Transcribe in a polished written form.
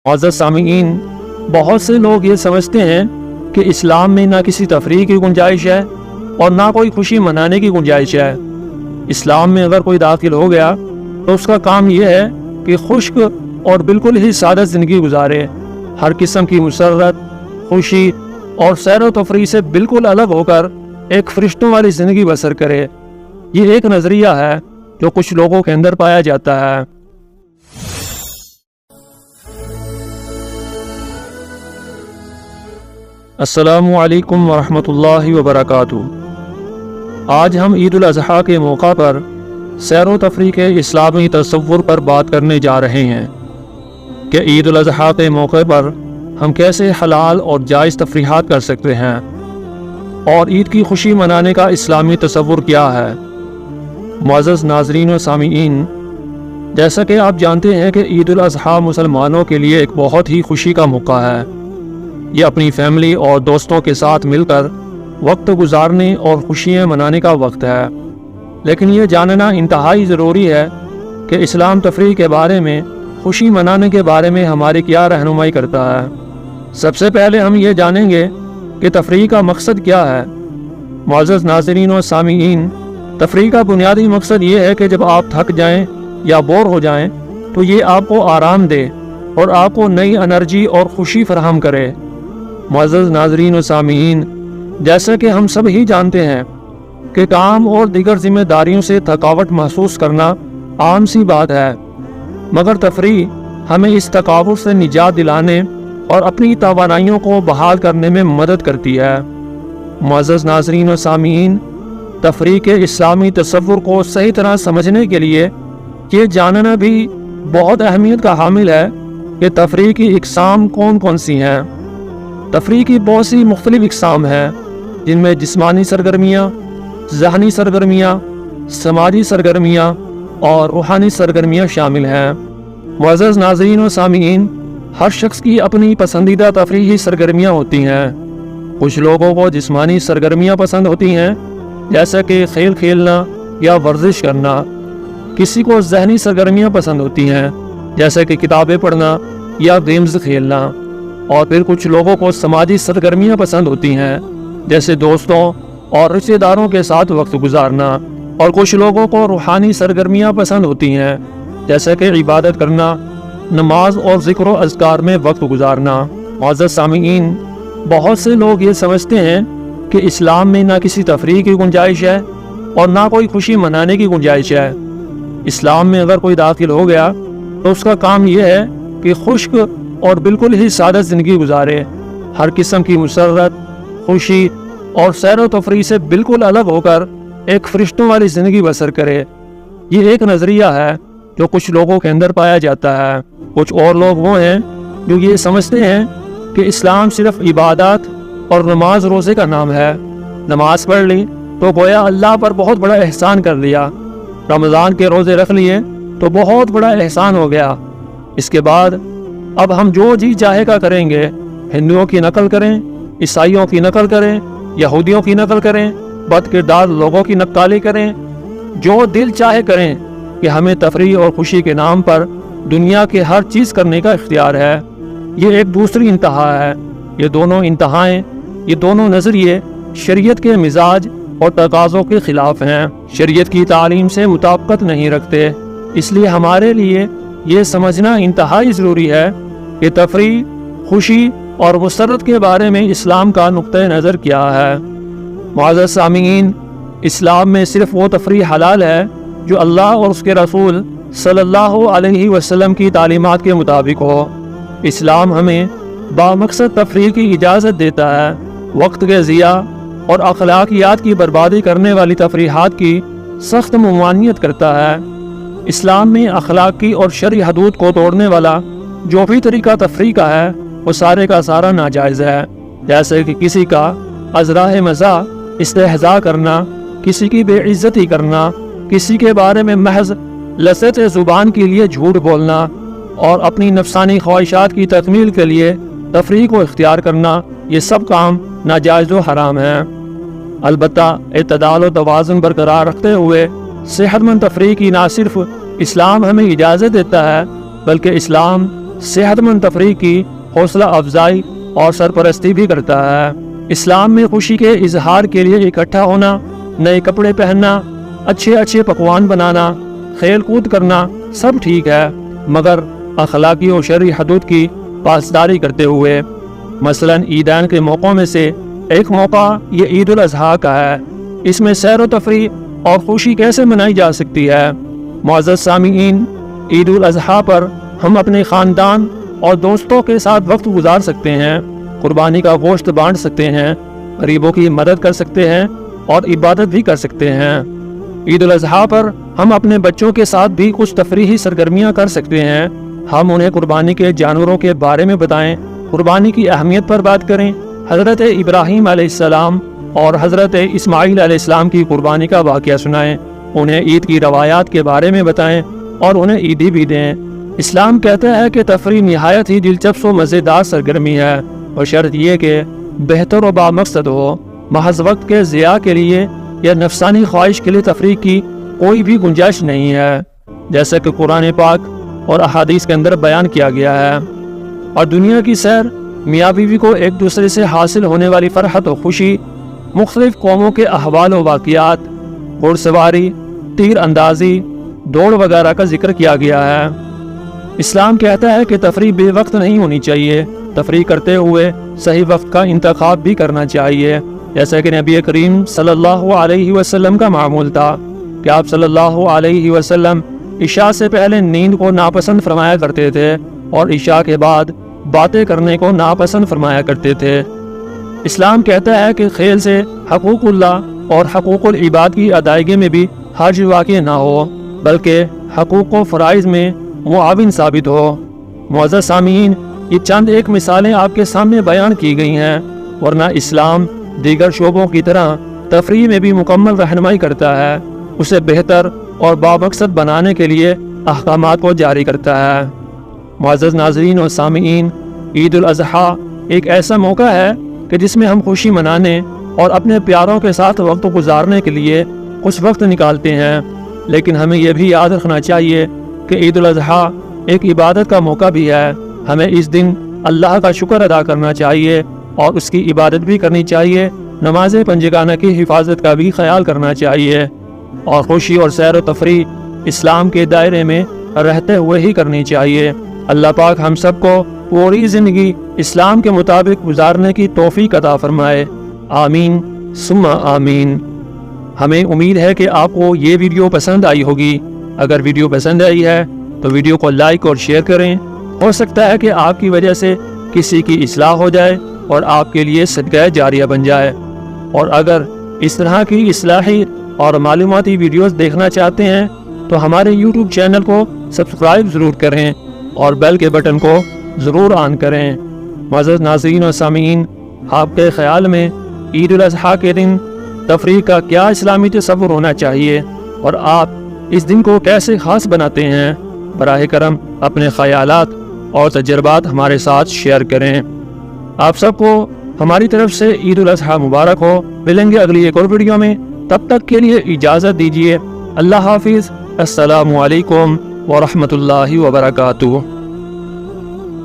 معزز سامعین، بہت سے لوگ یہ سمجھتے ہیں کہ اسلام میں نہ کسی تفریح کی گنجائش ہے اور نہ کوئی خوشی منانے کی گنجائش ہے۔ اسلام میں اگر کوئی داخل ہو گیا تو اس کا کام یہ ہے کہ خشک اور بالکل ہی سادہ زندگی گزارے، ہر قسم کی مسرت، خوشی اور سیر و تفریح سے بالکل الگ ہو کر ایک فرشتوں والی زندگی بسر کرے۔ یہ ایک نظریہ ہے جو کچھ لوگوں کے اندر پایا جاتا ہے۔ السلام علیکم ورحمۃ اللہ وبرکاتہ۔ آج ہم عید الاضحیٰ کے موقع پر سیر و تفریح کے اسلامی تصور پر بات کرنے جا رہے ہیں کہ عید الاضحیٰ کے موقع پر ہم کیسے حلال اور جائز تفریحات کر سکتے ہیں اور عید کی خوشی منانے کا اسلامی تصور کیا ہے۔ معزز ناظرین و سامعین، جیسا کہ آپ جانتے ہیں کہ عید الاضحیٰ مسلمانوں کے لیے ایک بہت ہی خوشی کا موقع ہے۔ یہ اپنی فیملی اور دوستوں کے ساتھ مل کر وقت گزارنے اور خوشیاں منانے کا وقت ہے، لیکن یہ جاننا انتہائی ضروری ہے کہ اسلام تفریح کے بارے میں، خوشی منانے کے بارے میں ہماری کیا رہنمائی کرتا ہے۔ سب سے پہلے ہم یہ جانیں گے کہ تفریح کا مقصد کیا ہے۔ معزز ناظرین و سامعین، تفریح کا بنیادی مقصد یہ ہے کہ جب آپ تھک جائیں یا بور ہو جائیں تو یہ آپ کو آرام دے اور آپ کو نئی انرجی اور خوشی فراہم کرے۔ معزز ناظرین و سامعین، جیسا کہ ہم سب ہی جانتے ہیں کہ کام اور دیگر ذمہ داریوں سے تھکاوٹ محسوس کرنا عام سی بات ہے، مگر تفریح ہمیں اس تھکاوٹ سے نجات دلانے اور اپنی توانائیوں کو بحال کرنے میں مدد کرتی ہے۔ معزز ناظرین و سامعین، تفریح کے اسلامی تصور کو صحیح طرح سمجھنے کے لیے یہ جاننا بھی بہت اہمیت کا حامل ہے کہ تفریح کی اقسام کون کون سی ہیں۔ تفریح کی بہت سی مختلف اقسام ہیں، جن میں جسمانی سرگرمیاں، ذہنی سرگرمیاں، سماجی سرگرمیاں اور روحانی سرگرمیاں شامل ہیں۔ معزز ناظرین و سامعین، ہر شخص کی اپنی پسندیدہ تفریحی سرگرمیاں ہوتی ہیں۔ کچھ لوگوں کو جسمانی سرگرمیاں پسند ہوتی ہیں، جیسا کہ کھیل کھیلنا یا ورزش کرنا۔ کسی کو ذہنی سرگرمیاں پسند ہوتی ہیں، جیسا کہ کتابیں پڑھنا یا گیمز کھیلنا۔ اور پھر کچھ لوگوں کو سماجی سرگرمیاں پسند ہوتی ہیں، جیسے دوستوں اور رشتہ داروں کے ساتھ وقت گزارنا۔ اور کچھ لوگوں کو روحانی سرگرمیاں پسند ہوتی ہیں، جیسے کہ عبادت کرنا، نماز اور ذکر و اذکار میں وقت گزارنا۔ معزز سامعین، بہت سے لوگ یہ سمجھتے ہیں کہ اسلام میں نہ کسی تفریح کی گنجائش ہے اور نہ کوئی خوشی منانے کی گنجائش ہے۔ اسلام میں اگر کوئی داخل ہو گیا تو اس کا کام یہ ہے کہ خشک اور بالکل ہی سادہ زندگی گزارے، ہر قسم کی مسرت، خوشی اور سیر و تفریح سے بالکل الگ ہو کر ایک فرشتوں والی زندگی بسر کرے۔ یہ ایک نظریہ ہے جو کچھ لوگوں کے اندر پایا جاتا ہے۔ کچھ اور لوگ وہ ہیں جو یہ سمجھتے ہیں کہ اسلام صرف عبادات اور نماز روزے کا نام ہے۔ نماز پڑھ لی تو گویا اللہ پر بہت بڑا احسان کر لیا، رمضان کے روزے رکھ لیے تو بہت بڑا احسان ہو گیا، اس کے بعد اب ہم جو جی چاہے کا کریں گے، ہندوؤں کی نقل کریں، عیسائیوں کی نقل کریں، یہودیوں کی نقل کریں، بد کردار لوگوں کی نقالی کریں، جو دل چاہے کریں، کہ ہمیں تفریح اور خوشی کے نام پر دنیا کے ہر چیز کرنے کا اختیار ہے۔ یہ ایک دوسری انتہا ہے۔ یہ دونوں انتہائیں، یہ دونوں نظریے شریعت کے مزاج اور تقاضوں کے خلاف ہیں، شریعت کی تعلیم سے مطابقت نہیں رکھتے۔ اس لیے ہمارے لیے یہ سمجھنا انتہائی ضروری ہے کہ تفریح، خوشی اور مسرت کے بارے میں اسلام کا نقطۂ نظر کیا ہے۔ معزز سامعین، اسلام میں صرف وہ تفریح حلال ہے جو اللہ اور اس کے رسول صلی اللہ علیہ وسلم کی تعلیمات کے مطابق ہو۔ اسلام ہمیں بامقصد تفریح کی اجازت دیتا ہے، وقت کے ضیاع اور اخلاقیات کی بربادی کرنے والی تفریحات کی سخت ممانعت کرتا ہے۔ اسلام میں اخلاقی اور شرعی حدود کو توڑنے والا جو بھی طریقہ تفریح کا ہے وہ سارے کا سارا ناجائز ہے، جیسے کہ کسی کا ازراہ مزاح استہزاء کرنا، کسی کی بے عزتی کرنا، کسی کے بارے میں محض لذت زبان کے لیے جھوٹ بولنا اور اپنی نفسانی خواہشات کی تکمیل کے لیے تفریح کو اختیار کرنا، یہ سب کام ناجائز و حرام ہیں۔ البتہ اعتدال و توازن برقرار رکھتے ہوئے صحت مند تفریح کی نہ صرف اسلام ہمیں اجازت دیتا ہے، بلکہ اسلام صحت مند تفریح کی حوصلہ افزائی اور سرپرستی بھی کرتا ہے۔ اسلام میں خوشی کے اظہار کے لیے اکٹھا ہونا، نئے کپڑے پہننا، اچھے پکوان بنانا، کھیل کود کرنا سب ٹھیک ہے، مگر اخلاقی و شرعی حدود کی پاسداری کرتے ہوئے۔ مثلاً عیدین کے موقعوں میں سے ایک موقع یہ عید الاضحیٰ کا ہے۔ اس میں سیر و تفریح اور خوشی کیسے منائی جا سکتی ہے؟ معزز سامعین، عید الاضحیٰ پر ہم اپنے خاندان اور دوستوں کے ساتھ وقت گزار سکتے ہیں، قربانی کا گوشت بانٹ سکتے ہیں، غریبوں کی مدد کر سکتے ہیں اور عبادت بھی کر سکتے ہیں۔ عید الاضحیٰ پر ہم اپنے بچوں کے ساتھ بھی کچھ تفریحی سرگرمیاں کر سکتے ہیں۔ ہم انہیں قربانی کے جانوروں کے بارے میں بتائیں، قربانی کی اہمیت پر بات کریں، حضرت ابراہیم علیہ السلام اور حضرت اسماعیل علیہ السلام کی قربانی کا واقعہ سنائیں، انہیں عید کی روایات کے بارے میں بتائیں اور انہیں عیدی بھی دیں۔ اسلام کہتا ہے کہ تفریح نہایت ہی دلچسپ و مزیدار سرگرمی ہے، اور شرط یہ کہ بہتر و بامقصد ہو۔ محض وقت کے ضیاع کے لیے یا نفسانی خواہش کے لیے تفریح کی کوئی بھی گنجائش نہیں ہے، جیسا کہ قرآن پاک اور احادیث کے اندر بیان کیا گیا ہے۔ اور دنیا کی سیر میاں بیوی کو ایک دوسرے سے حاصل ہونے والی فرحت و خوشی، مختلف قوموں کے احوال و واقعات، گھوڑ سواری، تیر اندازی، دوڑ وغیرہ کا ذکر کیا گیا ہے۔ اسلام کہتا ہے کہ تفریح بے وقت نہیں ہونی چاہیے، تفریح کرتے ہوئے صحیح وقت کا انتخاب بھی کرنا چاہیے، جیسا کہ نبی کریم صلی اللہ علیہ وسلم کا معمول تھا کہ آپ صلی اللہ علیہ وسلم عشاء سے پہلے نیند کو ناپسند فرمایا کرتے تھے اور عشاء کے بعد باتیں کرنے کو ناپسند فرمایا کرتے تھے۔ اسلام کہتا ہے کہ کھیل سے حقوق اللہ اور حقوق العباد کی ادائیگی میں بھی حرج واقع نہ ہو، بلکہ حقوق و فرائض میں معاون ثابت ہو۔ معزز سامعین، یہ چند ایک مثالیں آپ کے سامنے بیان کی گئی ہیں، ورنہ اسلام دیگر شعبوں کی طرح تفریح میں بھی مکمل رہنمائی کرتا ہے، اسے بہتر اور بامقصد بنانے کے لیے احکامات کو جاری کرتا ہے۔ معزز ناظرین و سامعین، عید الاضحیٰ ایک ایسا موقع ہے کہ جس میں ہم خوشی منانے اور اپنے پیاروں کے ساتھ وقت گزارنے کے لیے کچھ وقت نکالتے ہیں، لیکن ہمیں یہ بھی یاد رکھنا چاہیے کہ عید الاضحیٰ ایک عبادت کا موقع بھی ہے۔ ہمیں اس دن اللہ کا شکر ادا کرنا چاہیے اور اس کی عبادت بھی کرنی چاہیے، نماز پنجگانہ کی حفاظت کا بھی خیال کرنا چاہیے، اور خوشی اور سیر و تفریح اسلام کے دائرے میں رہتے ہوئے ہی کرنی چاہیے۔ اللہ پاک ہم سب کو پوری زندگی اسلام کے مطابق گزارنے کی توفیق عطا فرمائے، آمین ثم آمین۔ ہمیں امید ہے کہ آپ کو یہ ویڈیو پسند آئی ہوگی۔ اگر ویڈیو پسند آئی ہے تو ویڈیو کو لائک اور شیئر کریں، ہو سکتا ہے کہ آپ کی وجہ سے کسی کی اصلاح ہو جائے اور آپ کے لیے صدقہ جاریہ بن جائے۔ اور اگر اس طرح کی اصلاحی اور معلوماتی ویڈیوز دیکھنا چاہتے ہیں تو ہمارے یوٹیوب چینل کو سبسکرائب ضرور کریں اور بیل کے بٹن کو ضرور آن کریں۔ معزز ناظرین و سامعین، آپ کے خیال میں عید الاضحیٰ کے دن تفریح کا کیا اسلامی تصور ہونا چاہیے اور آپ اس دن کو کیسے خاص بناتے ہیں؟ براہ کرم اپنے خیالات اور تجربات ہمارے ساتھ شیئر کریں۔ آپ سب کو ہماری طرف سے عید الاضحیٰ مبارک ہو۔ ملیں گے اگلی ایک اور ویڈیو میں، تب تک کے لیے اجازت دیجیے۔ اللہ حافظ۔ السلام علیکم ورحمۃ اللہ وبرکاتہ۔